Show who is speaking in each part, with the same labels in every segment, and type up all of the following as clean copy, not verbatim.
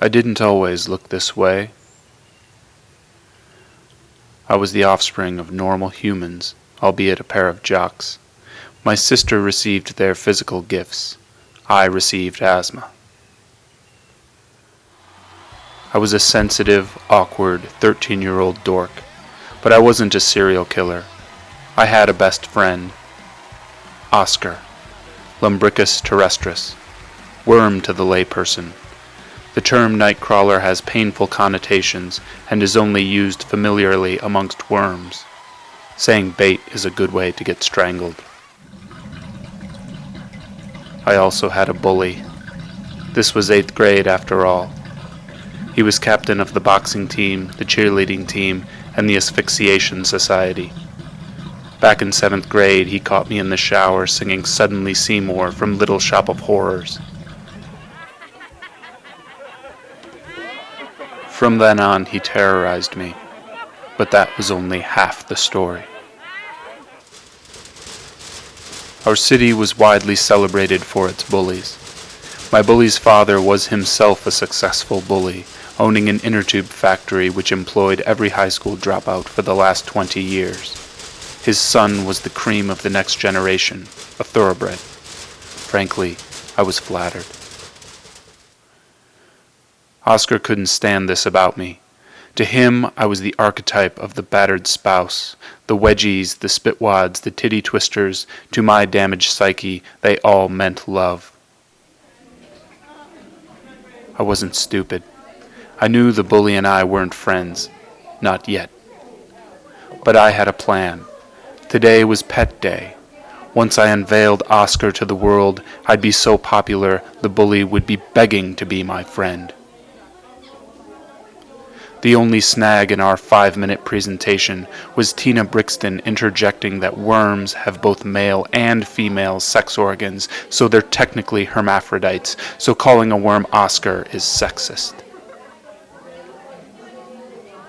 Speaker 1: I didn't always look this way. I was the offspring of normal humans, albeit a pair of jocks. My sister received their physical gifts. I received asthma. I was a sensitive, awkward 13-year-old dork, but I wasn't a serial killer. I had a best friend, Oscar, Lumbricus terrestris, worm to the layperson. The term nightcrawler has painful connotations and is only used familiarly amongst worms. Saying bait is a good way to get strangled. I also had a bully. This was 8th grade after all. He was captain of the boxing team, the cheerleading team, and the asphyxiation society. Back in 7th grade, he caught me in the shower singing Suddenly Seymour from Little Shop of Horrors. From then on, he terrorized me, but that was only half the story. Our city was widely celebrated for its bullies. My bully's father was himself a successful bully, owning an inner tube factory which employed every high school dropout for the last 20 years. His son was the cream of the next generation, a thoroughbred. Frankly, I was flattered. Oscar couldn't stand this about me. To him, I was the archetype of the battered spouse. The wedgies, the spitwads, the titty twisters, to my damaged psyche, they all meant love. I wasn't stupid. I knew the bully and I weren't friends. Not yet. But I had a plan. Today was pet day. Once I unveiled Oscar to the world, I'd be so popular the bully would be begging to be my friend. The only snag in our 5-minute presentation was Tina Brixton interjecting that worms have both male and female sex organs, so they're technically hermaphrodites, so calling a worm Oscar is sexist.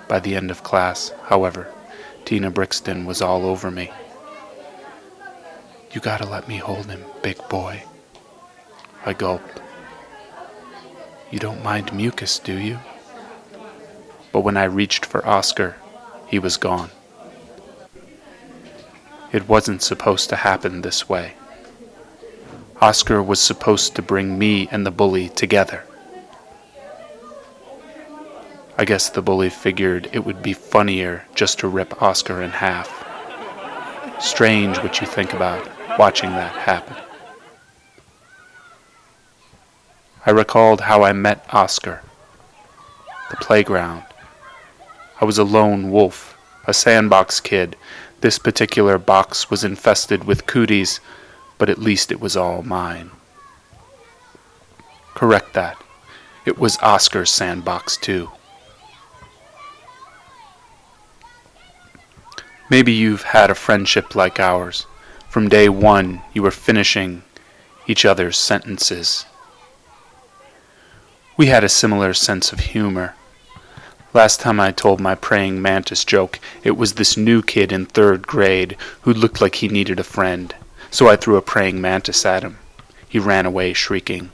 Speaker 1: By the end of class, however, Tina Brixton was all over me. "You gotta let me hold him, big boy." I gulped. "You don't mind mucus, do you?" But when I reached for Oscar, he was gone. It wasn't supposed to happen this way. Oscar was supposed to bring me and the bully together. I guess the bully figured it would be funnier just to rip Oscar in half. Strange what you think about watching that happen. I recalled how I met Oscar. The playground. I was a lone wolf, a sandbox kid. This particular box was infested with cooties, but at least it was all mine. Correct that. It was Oscar's sandbox too. Maybe you've had a friendship like ours. From day one, you were finishing each other's sentences. We had a similar sense of humor. Last time I told my praying mantis joke, it was this new kid in 3rd grade who looked like he needed a friend, so I threw a praying mantis at him. He ran away shrieking.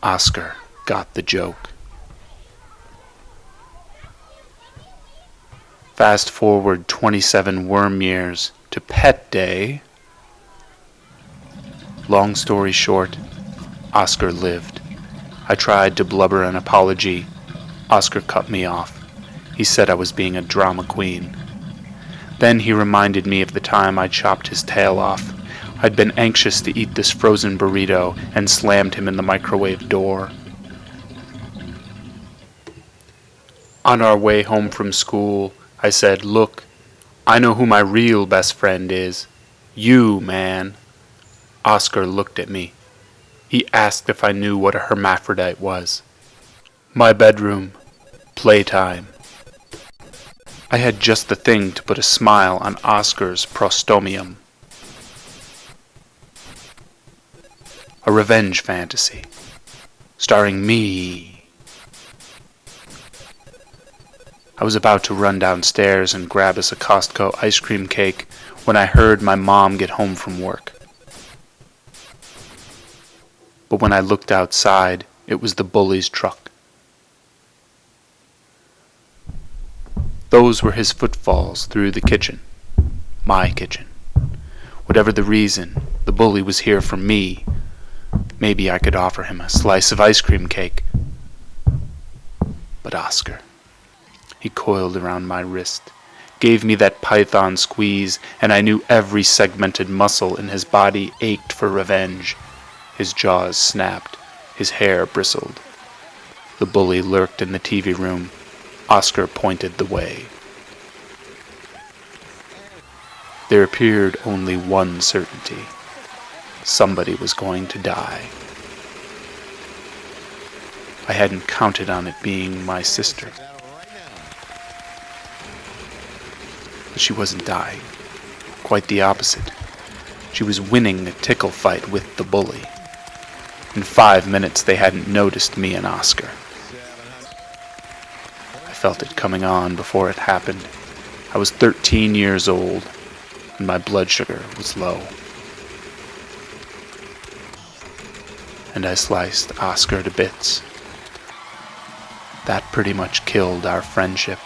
Speaker 1: Oscar got the joke. Fast forward 27 worm years to pet day. Long story short, Oscar lived. I tried to blubber an apology. Oscar cut me off. He said I was being a drama queen. Then he reminded me of the time I chopped his tail off. I'd been anxious to eat this frozen burrito and slammed him in the microwave door. On our way home from school, I said, "Look, I know who my real best friend is. You, man." Oscar looked at me. He asked if I knew what a hermaphrodite was. My bedroom. Playtime. I had just the thing to put a smile on Oscar's prostomium. A revenge fantasy. Starring me. I was about to run downstairs and grab us a Costco ice cream cake when I heard my mom get home from work. But when I looked outside, It was the bully's truck. Those were his footfalls through the kitchen. My kitchen. Whatever the reason, the bully was here for me. Maybe I could offer him a slice of ice cream cake. But Oscar, he coiled around my wrist, gave me that python squeeze, and I knew every segmented muscle in his body ached for revenge. His jaws snapped, his hair bristled. The bully lurked in the TV room. Oscar pointed the way. There appeared only one certainty. Somebody was going to die. I hadn't counted on it being my sister. But she wasn't dying. Quite the opposite. She was winning the tickle fight with the bully. In 5 minutes they hadn't noticed me and Oscar. I felt it coming on before it happened. I was 13 years old, and my blood sugar was low. And I sliced Oscar to bits. That pretty much killed our friendship.